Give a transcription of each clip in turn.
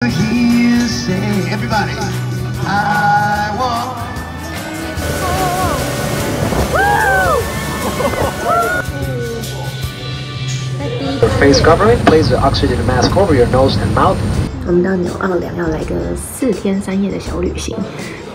He say, everybody, I want. The face covering, place the oxygen mask over your nose and mouth. 我们到纽奥良要来个4天3夜的小旅行。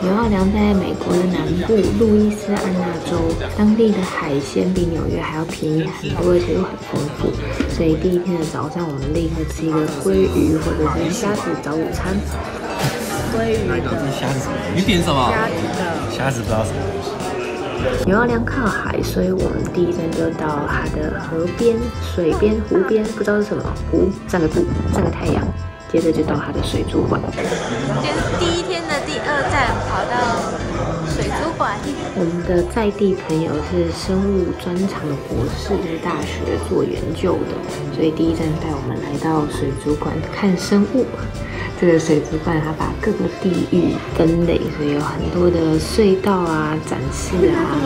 纽奥良在美国的南部路易斯安那州，当地的海鲜比纽约还要便宜很多，而且又很丰富。所以第一天的早上，我们立刻吃一个鲑鱼或者是虾子早午餐。鲑鱼的虾子，你点什么？虾子的虾子不知道什么。纽奥良靠海，所以我们第一站就到它的河边、水边、湖边，不知道是什么湖，站个步，站个太阳。接着就到它的水族馆。今天是第一天的第2站，跑到水族馆。我们的在地朋友是生物专长的博士，在大学做研究的，所以第一站带我们来到水族馆看生物。这个水族馆它把各个地域分类，所以有很多的隧道啊、展示啊，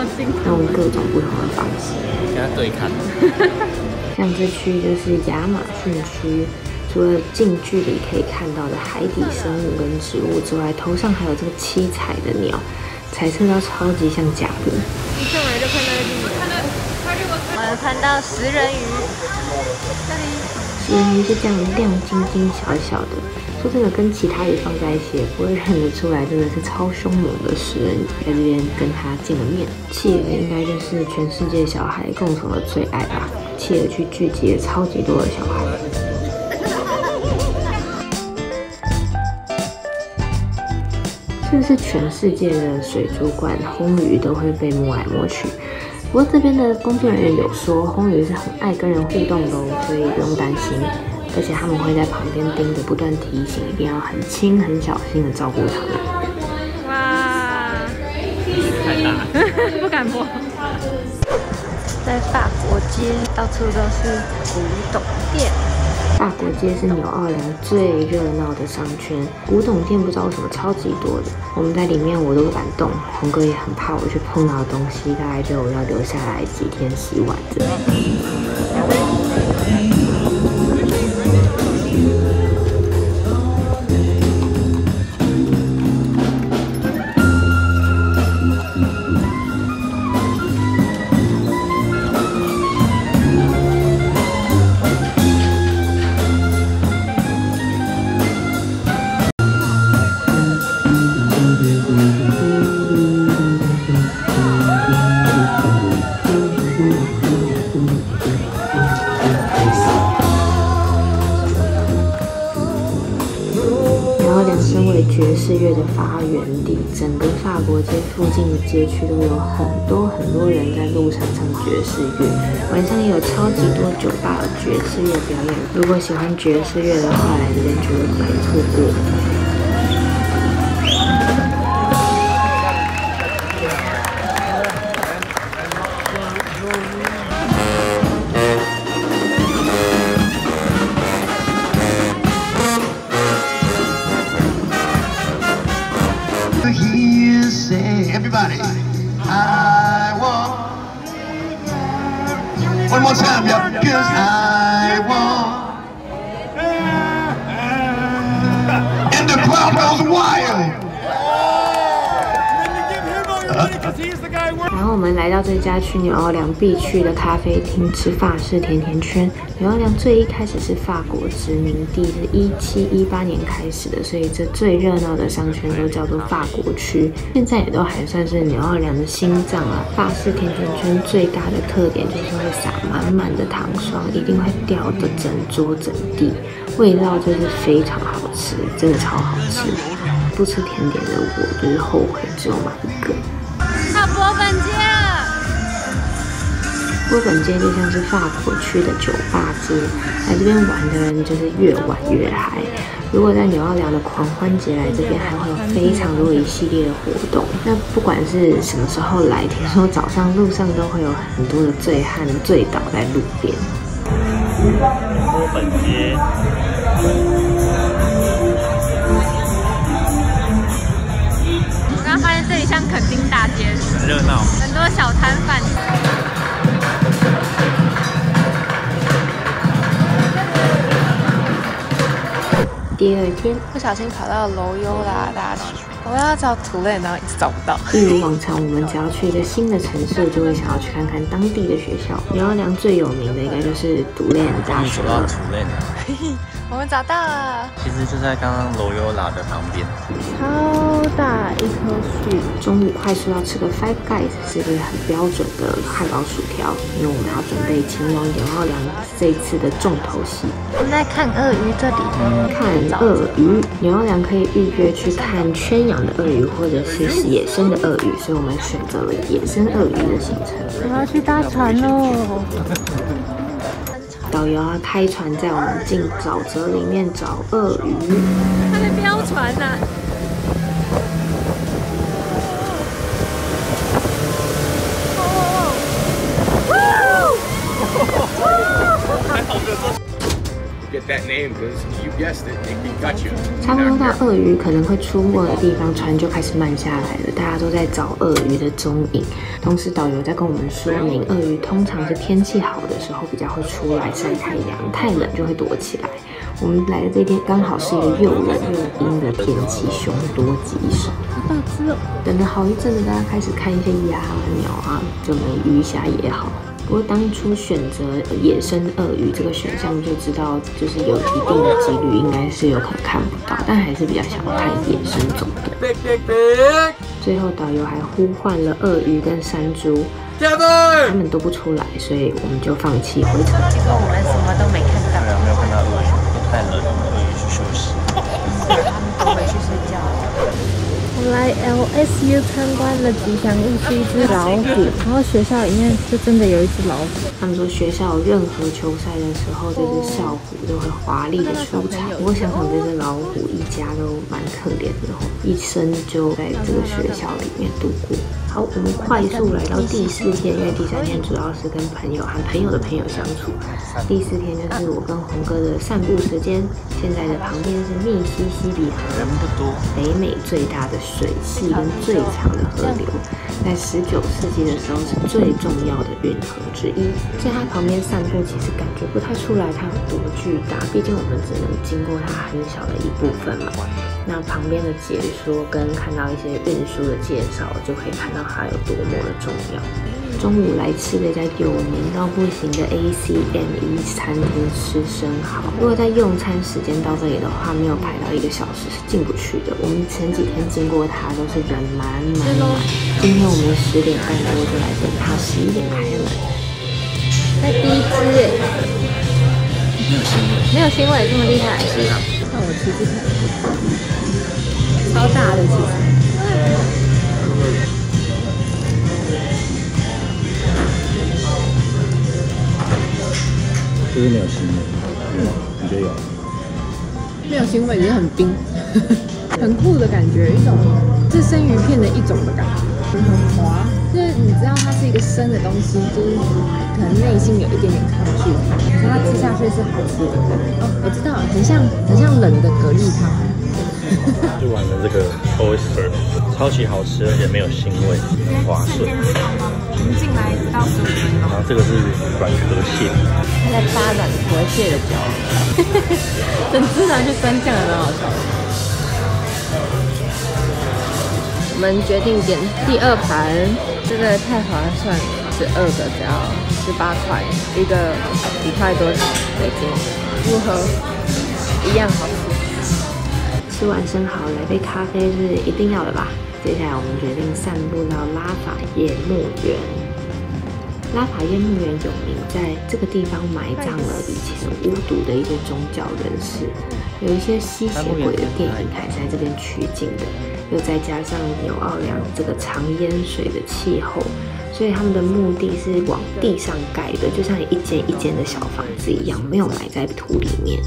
用各种不同的方式。跟他对看。像这区就是亚马逊区。除了近距离可以看到的海底生物跟植物之外，头上还有这个7彩的鸟，彩色到超级像甲鱼。一上来就看到一只鸟，我们看到食人鱼，这里食人鱼是这样亮晶晶小小的，说真的跟其他鱼放在一起也不会认得出来，真的是超凶猛的食人鱼。在这边跟它见了面，企鹅应该就是全世界小孩共同的最爱吧。企鹅区聚集了超级多的小孩。这是全世界的水族馆，红鱼都会被摸来摸去。不过这边的工作人员有说，红鱼是很爱跟人互动的哦，所以不用担心。而且他们会在旁边盯着，不断提醒，一定要很轻、很小心的照顾它们。哇，太大，不敢摸。在法国街，到处都是古董店。法国街是纽奥良最热闹的商圈，古董店不知道为什么超级多的。我们在里面我都不敢动，红哥也很怕我去碰到的东西，大概就要留下来几天洗碗这样。身为爵士乐的发源地，整个法国街附近的街区都有很多人在路上唱爵士乐，晚上也有超级多酒吧的爵士乐表演。如果喜欢爵士乐的话，来这边绝对不可以错过。He say, everybody, I want. One more time, y'all, 'cause I want. And the crowd goes wild. 然后我们来到这家去纽奥良必去的咖啡厅吃法式甜甜圈。纽奥良最一开始是法国殖民地，是1718年开始的，所以这最热闹的商圈都叫做法国区。现在也都还算是纽奥良的心脏啊。法式甜甜圈最大的特点就是会撒满满的糖霜，一定会掉的整桌整地，味道就是非常好吃，真的超好吃。不吃甜点的我就是后悔只有买一个。到波本街了。波本街就像是法国区的酒吧街，来这边玩的人就是越玩越嗨。如果在纽奥良的狂欢节来这边，还会有非常多一系列的活动。那不管是什么时候来，听说早上路上都会有很多的醉汉醉倒在路边。波本街。我刚发现这里像垦丁大街，很热闹，很多小摊贩。第第二天，不小心跑到楼优啦大区，我要找图类，然后一直找不到。一如往常，我们只要去一个新的城市，就会想要去看看当地的学校。牛奥良最有名的应该就是独练大学了。我们找到了，其实就在刚刚罗优拉的旁边。超大一棵树。中午快速要吃个 Five Guys， 是一个很标准的汉堡薯条，因为我们要准备前往牛奥良这一次的重头戏。我们在看鳄鱼这里，看鳄鱼，牛奥良可以预约去看圈养的鳄鱼，或者是野生的鳄鱼，所以我们选择了野生鳄鱼的行程。我要去搭船喽！导游要开船载我们进沼泽里面找鳄鱼。他在飙船呐！差不多到鳄鱼可能会出没的地方，船就开始慢下来了。大家都在找鳄鱼的踪影。同时，导游在跟我们说明，鳄鱼通常是天气好的时候比较会出来晒太阳，太冷就会躲起来。我们来的这天刚好是一个又冷又阴的天气，凶多吉少。好大只哦！等了好一阵子，大家开始看一些鸭啊、鸟啊，就没鱼虾也好。不过当初选择野生鳄鱼这个选项，就知道就是有一定的几率应该是有可能看不到，但还是比较想看野生种的。最后导游还呼唤了鳄鱼跟山猪，他们都不出来，所以我们就放弃回程。结果我们什么都没看到，对啊，没有看到鳄鱼，都太冷了，鳄鱼去休息。他们都回去睡觉了。我来 LSU 参观了吉祥物是一只老虎，然后学校里面就真的有一只老虎。他们说学校有任何球赛的时候，这只校虎都会华丽的出场。不过想想这只老虎一家都蛮可怜的哦，一生就在这个学校里面度过。好，我们快速来到第4天，因为第3天主要是跟朋友和朋友的朋友相处，第4天就是我跟洪哥的散步时间。现在的旁边是密西西比河，人不多，北美最大的水系跟最长的河流，在19世纪的时候是最重要的运河之一。在它旁边散步，其实感觉不太出来它有多巨大，毕竟我们只能经过它很小的一部分嘛。那旁边的解说跟看到一些运输的介绍，就可以看到它有多么的重要。中午来吃这家有名到不行的 ACME 餐厅吃生蚝。如果在用餐时间到这里的话，没有排到1个小时是进不去的。我们前几天经过它都是人满满满，今天我们10点半多就来等它11点开门。在第一只哎，没有腥味，没有腥味，这么厉害？是啊，那我吃吃看，超大的其实。就是没有腥味，你觉得有？没有腥味，只是很冰，很酷的感觉，一种是生鱼片的一种的感觉，很滑，就是你知道它是一个生的东西，就是可能内心有一点点抗拒，可是它吃下去是好吃的。哦，我知道，很像冷的蛤蜊汤。就玩了这个 oyster， 超级好吃，而且没有腥味，很滑顺。我们进来到15分钟。然后这个是软壳蟹，它在扒软壳蟹的脚，整只拿去蘸酱，还蛮好笑的。我们决定点第2盘，这个太划算了，12个只要18块，一个1块多美金，如何？一样好吃。吃完生蚝来杯咖啡是一定要的吧？接下来我们决定散步到拉法叶墓园。拉法叶墓园有名，在这个地方埋葬了以前巫毒的一些宗教人士，有一些吸血鬼的电影还在这边取景的，又再加上纽奥良这个常淹水的气候，所以他们的墓地是往地上盖的，就像一间一间的小房子一样，没有埋在土里面。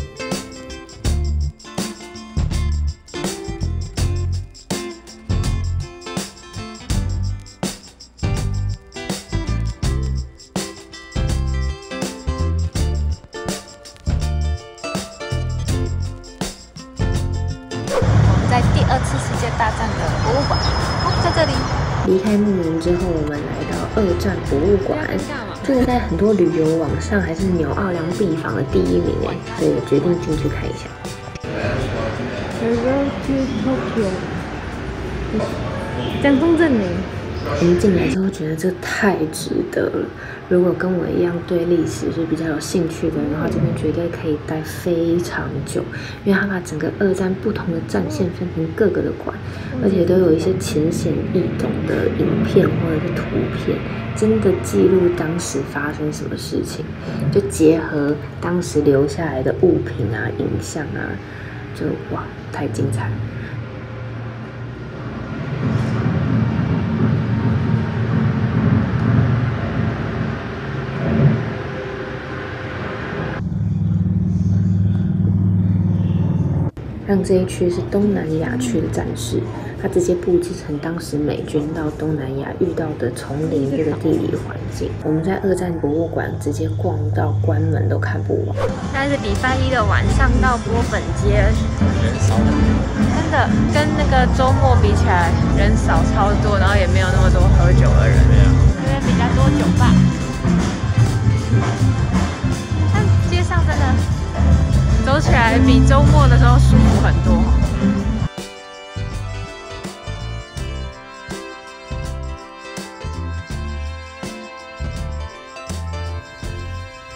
在第2次世界大战的博物馆，在这里。离开墓园之后，我们来到2战博物馆，这个在很多旅游网上还是纽奥良必访的第1名哎，所以我决定进去看一下。The road to Tokyo。讲中正呢。我们进来之后觉得这太值得了。如果跟我一样对历史是比较有兴趣的人的话，这边绝对可以待非常久，因为它把整个二战不同的战线分成各个的馆，而且都有一些浅显易懂的影片或者是图片，真的记录当时发生什么事情，就结合当时留下来的物品啊、影像啊，就哇，太精彩了。让这一区是东南亚区的战事，它直接布置成当时美军到东南亚遇到的丛林这个地理环境。我们在二战博物馆直接逛到关门都看不完。现在是礼拜一的晚上到波本街，人少很多，真的跟那个周末比起来人少超多，然后也没有那么多喝酒的人。这边比较多酒吧，但街上真的走起来比周末的时候舒服很多。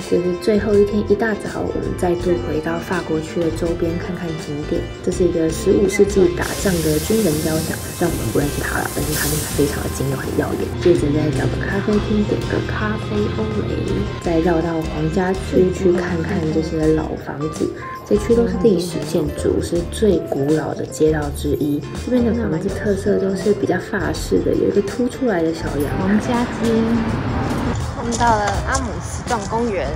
这是最后一天一大早，我们再度回到法国区的周边看看景点。这是一个15世纪打仗的军人雕像，虽然我们不认识他了，但是他真的非常的精又很耀眼。接着再找个咖啡厅点个咖啡欧蕾，再绕到皇家区去看看这些老房子。这区都是历史建筑，是最古老的街道之一。这边的房子特色都是比较法式的，有一个凸出来的小阳台。皇家街。我们到了阿姆斯壮公园，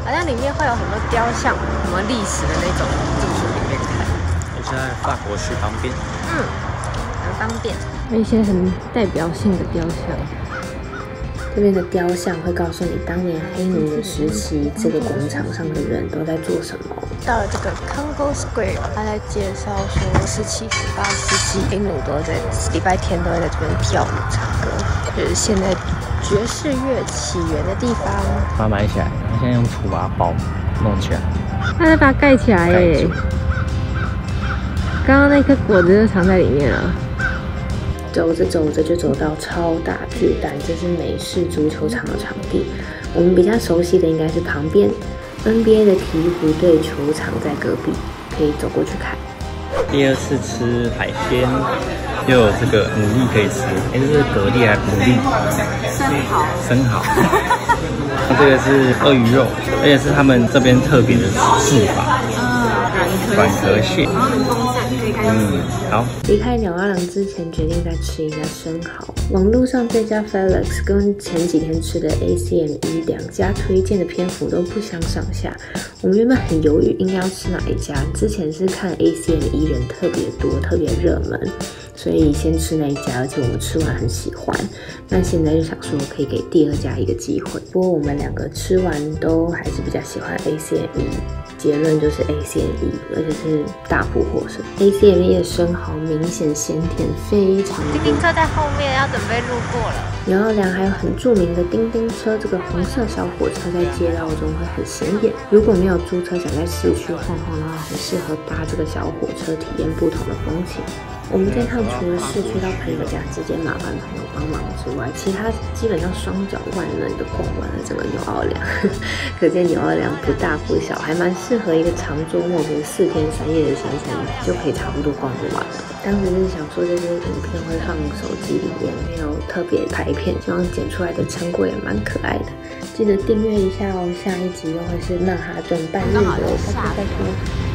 好像里面会有很多雕像，什么历史的那种，进去里面看。也是在法国区旁边。很方便。有一些很代表性的雕像。这边的雕像会告诉你当年黑奴的时期，这个广场上的人都在做什么。到了这个 Congo Square， 他在介绍说17、18世纪黑奴都在礼拜天都会在这边跳舞唱歌，就是现在爵士乐起源的地方。把它埋起来，现在用土把它包弄起来。他在把它盖起来耶。刚刚那颗果子就藏在里面了。走着走着就走到超大巨蛋，这是美式足球场的场地。我们比较熟悉的应该是旁边 NBA 的鹈鹕队球场在隔壁，可以走过去看。第二次吃海鲜，又有这个牡蛎可以吃。这是蛤蜊还是牡蛎？生蚝。这个是鳄鱼肉，而且是他们这边特别的制法。软壳蟹。好。离开鸟阿郎之前，决定再吃一下生蚝。网络上这家 Felix 跟前几天吃的 ACME 两家推荐的篇幅都不相上下。我们原本很犹豫应该要吃哪一家，之前是看 ACME 人特别多，特别热门，所以先吃那一家，而且我们吃完很喜欢。那现在就想说可以给第二家一个机会，不过我们两个吃完都还是比较喜欢 ACME。结论就是 ACME， 而且是大补货色。ACME 的生蚝明显鲜甜，非常的。叮叮车在后面要准备路过了。鸟阿良还有很著名的叮叮车，这个红色小火车在街道中会很显眼。如果没有租车，想在市区晃晃的话，很适合搭这个小火车体验不同的风情。我们这趟除了市区到朋友家直接麻烦朋友帮忙之外，其他基本上双脚万能的逛完了整个纽奥良。可见纽奥良不大不小，还蛮适合一个长周末，比如4天3夜的行程就可以差不多逛不完了。当时是想说这些影片会放手机里面，没有特别拍片，希望剪出来的成果也蛮可爱的。记得订阅一下哦，下一集又会是曼哈顿半日游，拜托拜托。